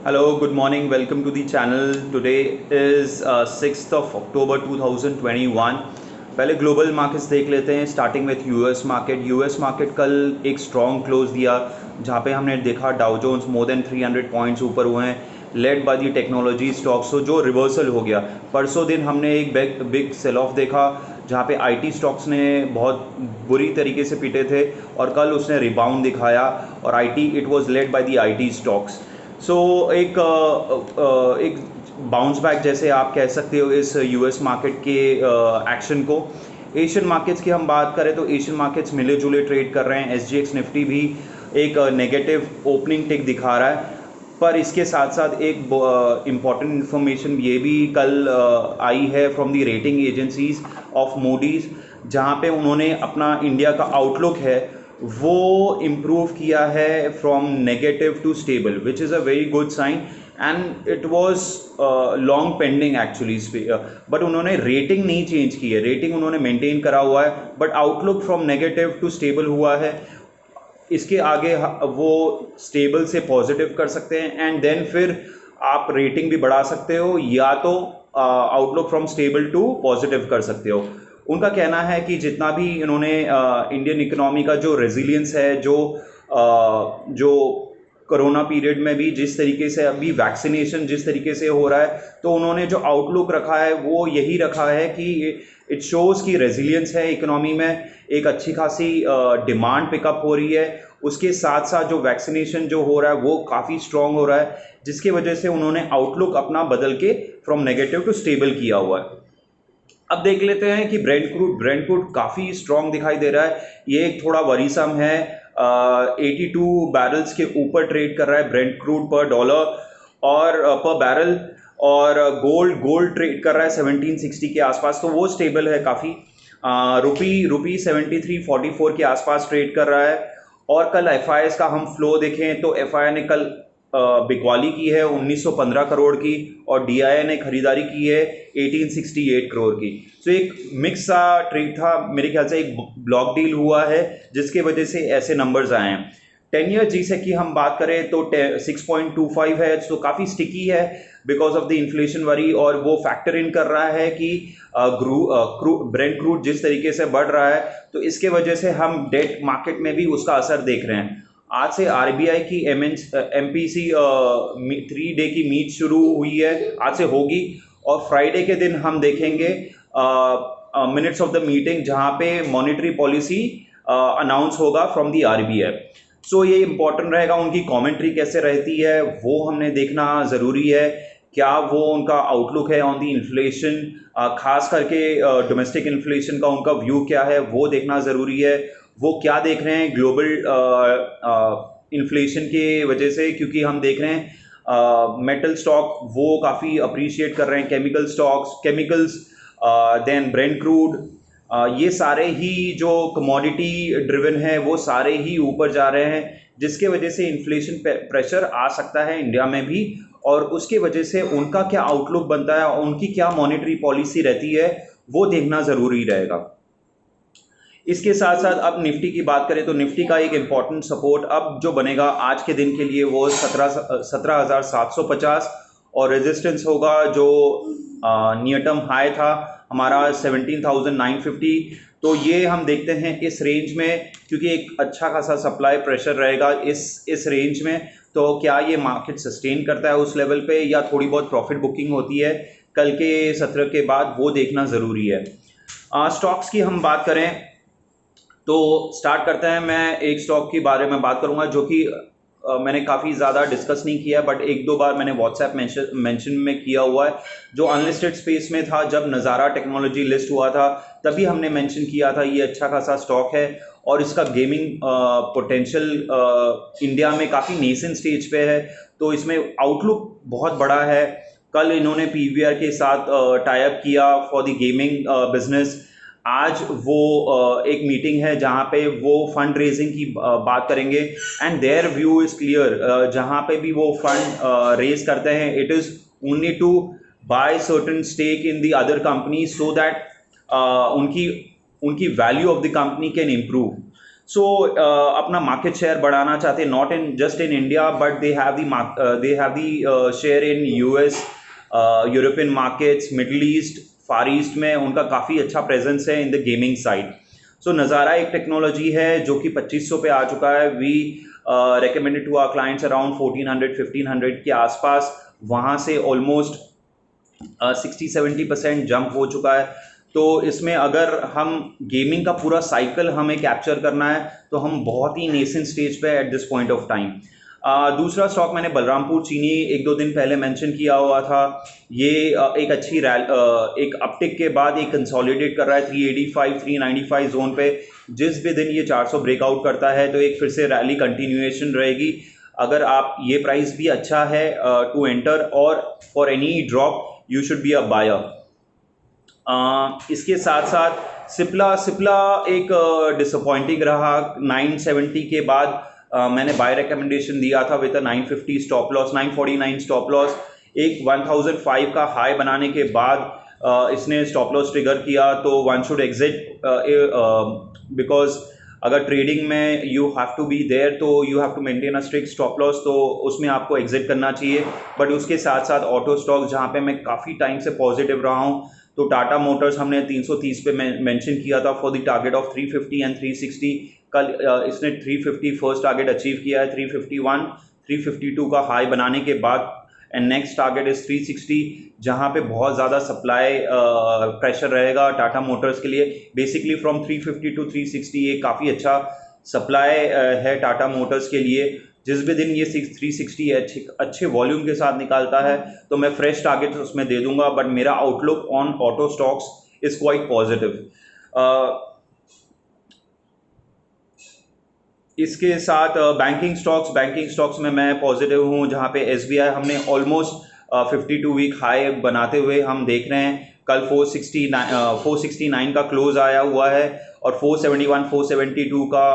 Hello, good morning. Welcome to the channel. Today is 6th of October 2021. पहले global markets देख लेते हैं starting with US market. US market कल एक strong close दिया जहां पे हमने देखा Dow Jones more than 300 points ऊपर हुए हैं, lead by the technology stocks. जो रिवर्सल हो गया, परसों दिन हमने एक बिग सेल ऑफ देखा जहां पे आईटी स्टॉक्स ने बहुत बुरी तरीके से पीटे थे और कल उसने रिबाउंड दिखाया और IT it was led by the IT stocks. So एक बाउंस बैक जैसे आप कह सकते हो इस यूएस मार्केट के एक्शन को। एशियन मार्केट्स की हम बात करें तो एशियन मार्केट्स मिले जुले ट्रेड कर रहे हैं। एसजीएक्स निफ्टी भी एक नेगेटिव ओपनिंग टिक दिखा रहा है, पर इसके साथ साथ एक इम्पॉर्टेंट इन्फॉर्मेशन ये भी कल आई है from the rating agencies of Moody's, जहाँ पे उन्होंने अपना इंडिया का आउटलुक है वो इम्प्रूव किया है from negative to stable, which is a very good sign and it was long pending actually इस पे। बट उन्होंने रेटिंग नहीं चेंज की है, रेटिंग उन्होंने मेंटेन करा हुआ है, but outlook from negative to stable हुआ है। इसके आगे वो स्टेबल से पॉजिटिव कर सकते हैं एंड देन फिर आप रेटिंग भी बढ़ा सकते हो या तो outlook from stable to positive कर सकते हो। उनका कहना है कि जितना भी इन्होंने इंडियन इकोनॉमी का जो रेजिलियंस है, जो कोरोना पीरियड में भी जिस तरीके से अभी वैक्सीनेशन जिस तरीके से हो रहा है, तो उन्होंने जो आउटलुक रखा है वो यही रखा है कि इट शोज़ की रेजिलियंस है इकोनॉमी में, एक अच्छी खासी डिमांड पिकअप हो रही है। उसके साथ साथ जो वैक्सीनेशन जो हो रहा है वो काफ़ी स्ट्रॉन्ग हो रहा है, जिसकी वजह से उन्होंने आउटलुक अपना बदल के फ्रॉम नेगेटिव टू स्टेबल किया हुआ है। अब देख लेते हैं कि ब्रेंट क्रूड काफ़ी स्ट्रॉन्ग दिखाई दे रहा है। ये एक थोड़ा वरीसम है। 82 बैरल्स के ऊपर ट्रेड कर रहा है ब्रेंट क्रूड पर डॉलर और पर बैरल, और गोल्ड ट्रेड कर रहा है 1760 के आसपास, तो वो स्टेबल है काफ़ी। रुपी 73.44 के आसपास ट्रेड कर रहा है। और कल एफ का हम फ्लो देखें तो एफ ने कल बिकवाली की है 1915 करोड़ की, और डी ने खरीदारी की है 1868 करोड़ की। तो एक मिक्स सा ट्रेड था, मेरे ख्याल से एक ब्लॉक डील हुआ है जिसके वजह से ऐसे नंबर्स आए हैं। 10 ईयर जी से की हम बात करें तो 6.25 है, तो काफ़ी स्टिकी है because of the inflation worry, और वो फैक्टर इन कर रहा है कि ब्रेंट क्रूड जिस तरीके से बढ़ रहा है, तो इसके वजह से हम डेट मार्केट में भी उसका असर देख रहे हैं। आज से आरबीआई की एमपीसी 3 डे की मीट शुरू हुई है, आज से होगी, और फ्राइडे के दिन हम देखेंगे मिनट्स ऑफ द मीटिंग जहां पे मॉनेटरी पॉलिसी अनाउंस होगा फ्रॉम द आरबीआई। सो ये इंपॉर्टेंट रहेगा, उनकी कमेंट्री कैसे रहती है वो हमने देखना ज़रूरी है। क्या वो उनका आउटलुक है ऑन दी इन्फ्लेशन, खास करके डोमेस्टिक इन्फ्लेशन का उनका व्यू क्या है वो देखना ज़रूरी है। वो क्या देख रहे हैं ग्लोबल इन्फ्लेशन के वजह से, क्योंकि हम देख रहे हैं मेटल स्टॉक वो काफ़ी अप्रिशिएट कर रहे हैं, केमिकल्स, देन ब्रेंट क्रूड, ये सारे ही जो कमोडिटी ड्रिवन है वो सारे ही ऊपर जा रहे हैं, जिसके वजह से इन्फ्लेशन प्रेशर आ सकता है इंडिया में भी, और उसके वजह से उनका क्या आउटलुक बनता है और उनकी क्या मॉनेटरी पॉलिसी रहती है वो देखना ज़रूरी रहेगा। इसके साथ साथ अब निफ्टी की बात करें तो निफ्टी का एक इम्पॉर्टेंट सपोर्ट अब जो बनेगा आज के दिन के लिए वो 17,750, और रेजिस्टेंस होगा जो नियर टर्म हाई था हमारा 17,950। तो ये हम देखते हैं इस रेंज में, क्योंकि एक अच्छा खासा सप्लाई प्रेशर रहेगा इस रेंज में। तो क्या ये मार्केट सस्टेन करता है उस लेवल पे या थोड़ी बहुत प्रॉफिट बुकिंग होती है कल के सत्र के बाद, वो देखना ज़रूरी है। स्टॉक्स की हम बात करें तो स्टार्ट करते हैं। मैं एक स्टॉक के बारे में बात करूंगा जो कि मैंने काफ़ी ज़्यादा डिस्कस नहीं किया, बट एक दो बार मैंने व्हाट्सएप मेंशन में किया हुआ है। जो अनलिस्टेड स्पेस में था, जब नज़ारा टेक्नोलॉजी लिस्ट हुआ था तभी हमने मेंशन किया था ये अच्छा खासा स्टॉक है और इसका गेमिंग पोटेंशियल इंडिया में काफ़ी नेसेंट स्टेज पे है, तो इसमें आउटलुक बहुत बड़ा है। कल इन्होंने पीवीआर के साथ टाई अप किया फॉर द गेमिंग बिजनेस। आज वो एक मीटिंग है जहाँ पे वो फंड रेजिंग की बात करेंगे, and their view is clear. जहाँ पे भी वो फंड रेज करते हैं, it is only to buy certain stake in the other company so that उनकी उनकी value of the company can improve. So अपना मार्केट शेयर बढ़ाना चाहते हैं, not in just in India but they have the share in US, European markets, Middle East, Far East में उनका काफ़ी अच्छा प्रेजेंस है in the gaming side. So Nazara एक टेक्नोलॉजी है जो कि 2500 पे आ चुका है। We recommended to our clients around 1400-1500 के आसपास, वहाँ से ऑलमोस्ट 60-70% जंप हो चुका है। तो इसमें अगर हम गेमिंग का पूरा साइकिल हमें कैप्चर करना है तो हम बहुत ही नेसेंट स्टेज पे at this point of time. दूसरा स्टॉक मैंने बलरामपुर चीनी 1-2 दिन पहले मेंशन किया हुआ था। ये एक अच्छी एक अपटिक के बाद एक कंसोलिडेट कर रहा है 385-395 जोन पे। जिस भी दिन ये 400 ब्रेकआउट करता है तो एक फिर से रैली कंटिन्यूएशन रहेगी। अगर आप ये प्राइस भी अच्छा है टू एंटर, और for any drop you should be a buyer. इसके साथ साथ सिप्ला एक डिसअपॉइंटिंग रहा। 970 के बाद मैंने बाय रिकमेंडेशन दिया था with 950 stop loss, 949 stop loss. एक 1005 का हाई बनाने के बाद इसने स्टॉप लॉस ट्रिगर किया, तो वन शुड एग्जिट बिकॉज अगर ट्रेडिंग में you have to be there तो you have to maintain a strict stop loss, तो उसमें आपको एग्जिट करना चाहिए। बट उसके साथ साथ ऑटो स्टॉक जहाँ पे मैं काफ़ी टाइम से पॉजिटिव रहा हूँ, तो टाटा मोटर्स हमने 330 पे मेंशन किया था for the target of 350 and 360। कल इसने 350 फर्स्ट टारगेट अचीव किया है, 351 352 का हाई बनाने के बाद, एंड नेक्स्ट टारगेट इज 360 जहां पे बहुत ज़्यादा सप्लाई प्रेशर रहेगा टाटा मोटर्स के लिए। बेसिकली फ्रॉम 350 टू 360 ये काफ़ी अच्छा सप्लाई है टाटा मोटर्स के लिए। जिस भी दिन ये 360 अच्छे वॉल्यूम के साथ निकालता है तो मैं फ्रेश टारगेट उसमें दे दूंगा, बट मेरा outlook on auto stocks is quite positive. इसके साथ बैंकिंग स्टॉक्स में मैं पॉजिटिव हूँ, जहाँ पे एसबीआई हमने ऑलमोस्ट 52 वीक हाई बनाते हुए हम देख रहे हैं। कल 469 का क्लोज आया हुआ है और 471 472 का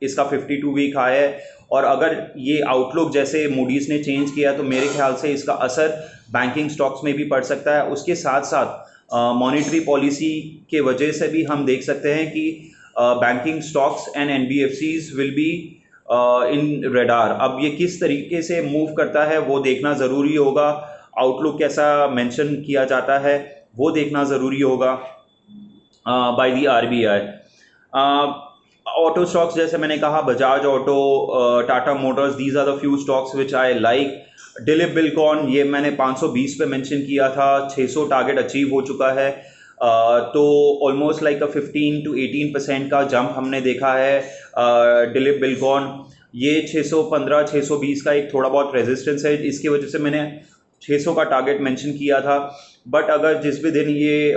इसका 52 वीक हाई है। और अगर ये आउटलुक जैसे मूडीज ने चेंज किया तो मेरे ख्याल से इसका असर बैंकिंग स्टॉक्स में भी पड़ सकता है। उसके साथ साथ मॉनेटरी पॉलिसी के वजह से भी हम देख सकते हैं कि banking stocks and NBFCs will be in radar. अब ये किस तरीके से मूव करता है वो देखना ज़रूरी होगा। आउटलुक कैसा मेंशन किया जाता है वो देखना ज़रूरी होगा by the RBI. Auto stocks जैसे मैंने कहा, Bajaj auto, Tata motors, these are the few stocks which I like. Dilip Buildcon ये मैंने 520 पे मेंशन किया था, 600 टारगेट अचीव हो चुका है। तो ऑलमोस्ट लाइक 15 to 18% का जंप हमने देखा है दिलीप बिल्डकॉन। ये 615 620 का एक थोड़ा बहुत रेजिस्टेंस है, इसकी वजह से मैंने 600 का टारगेट मेंशन किया था। बट अगर जिस भी दिन ये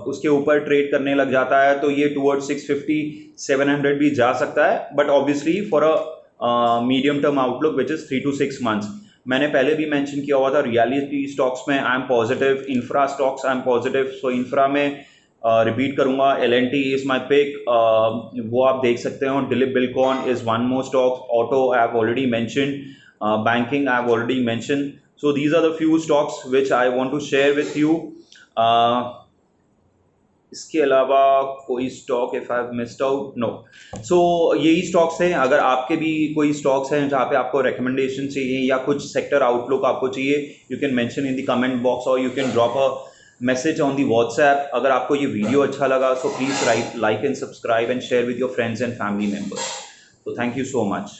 उसके ऊपर ट्रेड करने लग जाता है तो ये टूवर्ड्स 650 700 भी जा सकता है, but obviously for a medium term outlook which is 3 to 6 months. मैंने पहले भी मेंशन किया हुआ था रियलिटी स्टॉक्स में I am positive, infra stocks I am positive. So infra में रिपीट करूंगा, L&T इज माई पिक, वो आप देख सकते हो। Dilip Buildcon is one more stock, auto I have already mention, banking I have already mentioned. So these are the few stocks which I want to share with you. इसके अलावा कोई stock if I have missed out, no. So यही stocks हैं। अगर आपके भी कोई stocks हैं जहाँ पे आपको रिकमेंडेशन चाहिए या कुछ सेक्टर आउटलुक आपको चाहिए, you can mention in the comment box और you can drop a message on the WhatsApp. अगर आपको ये वीडियो अच्छा लगा so please like and subscribe and share with your friends and family members. तो thank you so much.